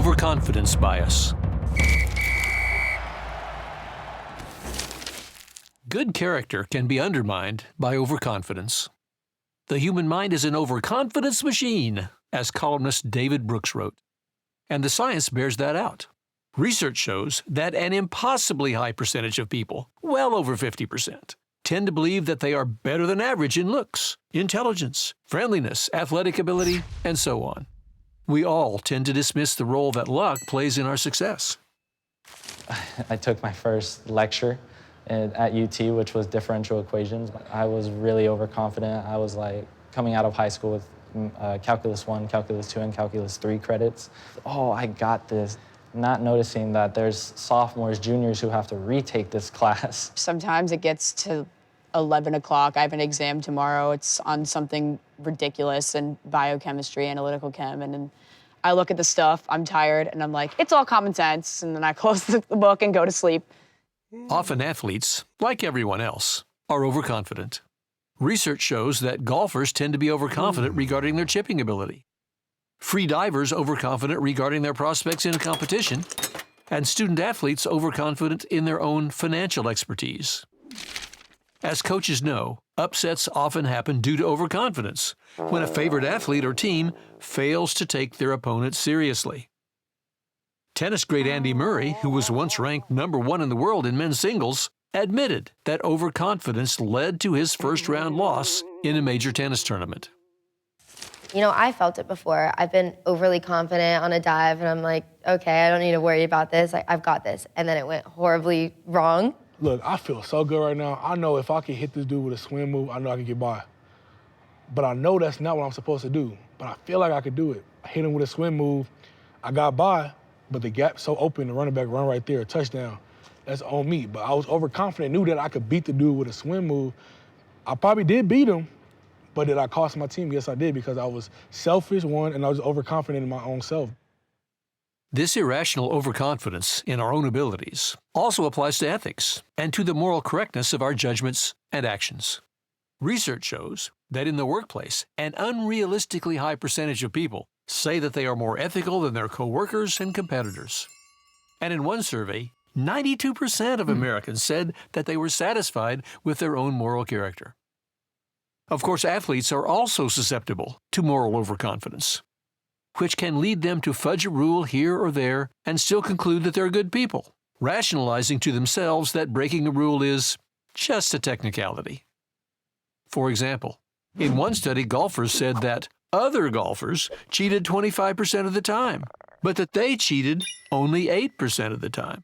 overconfidence bias. Good character can be undermined by overconfidence. The human mind is an overconfidence machine, as columnist David Brooks wrote. And the science bears that out. Research shows that an impossibly high percentage of people, well over 50%, tend to believe that they are better than average in looks, intelligence, friendliness, athletic ability, and so on. We all tend to dismiss the role that luck plays in our success. I took my first lecture at UT, which was differential equations. I was really overconfident. I was like coming out of high school with Calculus 1, Calculus 2, and Calculus 3 credits. Oh, I got this. Not noticing that there's sophomores, juniors who have to retake this class. Sometimes it gets to 11 o'clock. I have an exam tomorrow. It's on something ridiculous in biochemistry, analytical chem, and then I look at the stuff, I'm tired, and I'm like, it's all common sense, and then I close the book and go to sleep. Often athletes, like everyone else, are overconfident. Research shows that golfers tend to be overconfident regarding their chipping ability. Free divers overconfident regarding their prospects in a competition, and student athletes overconfident in their own financial expertise. As coaches know, upsets often happen due to overconfidence, when a favored athlete or team fails to take their opponent seriously. Tennis great Andy Murray, who was once ranked #1 in the world in men's singles, admitted that overconfidence led to his first-round loss in a major tennis tournament. You know, I felt it before. I've been overly confident on a dive, and I'm like, okay, I don't need to worry about this. I've got this. And then it went horribly wrong. Look, I feel so good right now. I know if I can hit this dude with a swim move, I know I can get by. But I know that's not what I'm supposed to do. But I feel like I could do it. I hit him with a swim move. I got by, but the gap's so open, the running back run right there, touchdown. That's on me. But I was overconfident, knew that I could beat the dude with a swim move. I probably did beat him, but did I cost my team? Yes, I did, because I was selfish, one, and I was overconfident in my own self. This irrational overconfidence in our own abilities also applies to ethics and to the moral correctness of our judgments and actions. Research shows that in the workplace, an unrealistically high percentage of people say that they are more ethical than their coworkers and competitors. And in one survey, 92% of Americans said that they were satisfied with their own moral character. Of course, athletes are also susceptible to moral overconfidence, which can lead them to fudge a rule here or there and still conclude that they're good people, rationalizing to themselves that breaking a rule is just a technicality. For example, in one study, golfers said that other golfers cheated 25% of the time, but that they cheated only 8% of the time.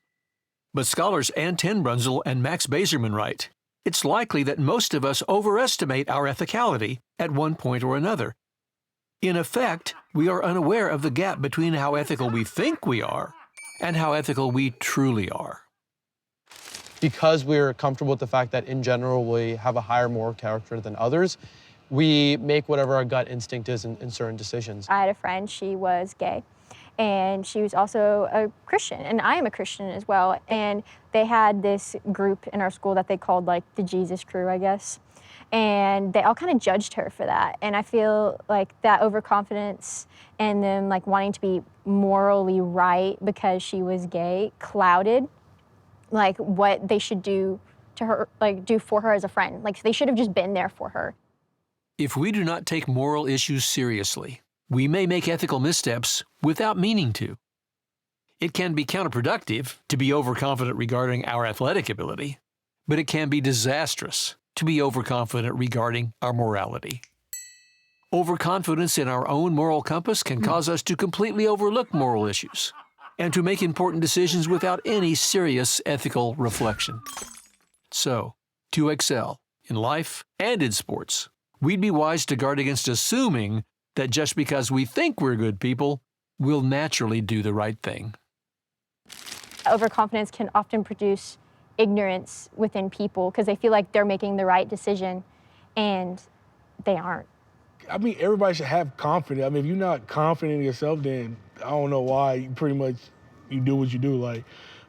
But scholars Ann Tenbrunzel and Max Baserman write, it's likely that most of us overestimate our ethicality at one point or another. In effect, we are unaware of the gap between how ethical we think we are and how ethical we truly are. Because we're comfortable with the fact that in general we have a higher moral character than others, we make whatever our gut instinct is in certain decisions. I had a friend, she was gay, and she was also a Christian, and I am a Christian as well. And they had this group in our school that they called like the Jesus crew, I guess. And they all kind of judged her for that. And I feel like that overconfidence and them like wanting to be morally right because she was gay clouded like what they should do to her, like do for her as a friend. Like they should have just been there for her. If we do not take moral issues seriously, we may make ethical missteps without meaning to. It can be counterproductive to be overconfident regarding our athletic ability, but it can be disastrous to be overconfident regarding our morality. Overconfidence in our own moral compass can cause us to completely overlook moral issues and to make important decisions without any serious ethical reflection. So, to excel in life and in sports, we'd be wise to guard against assuming that just because we think we're good people, we'll naturally do the right thing. Overconfidence can often produce ignorance within people because they feel like they're making the right decision and they aren't. I mean, everybody should have confidence. I mean, if you're not confident in yourself, then I don't know why you pretty much you do what you do. Like,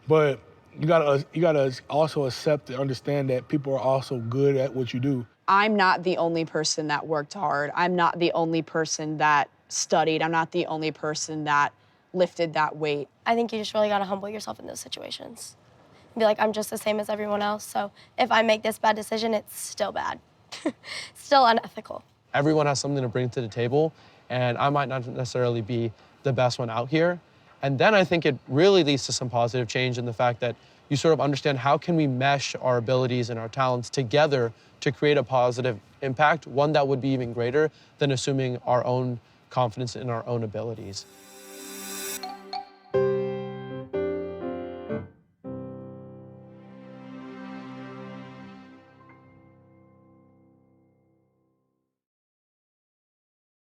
but you gotta also accept and understand that people are also good at what you do. I'm not the only person that worked hard. I'm not the only person that studied. I'm not the only person that lifted that weight? I think you just really got to humble yourself in those situations. Be like, I'm just the same as everyone else, so if I make this bad decision, it's still bad. Still unethical. Everyone has something to bring to the table, and I might not necessarily be the best one out here. And then I think it really leads to some positive change in the fact that you sort of understand how can we mesh our abilities and our talents together to create a positive impact, one that would be even greater than assuming our own confidence in our own abilities.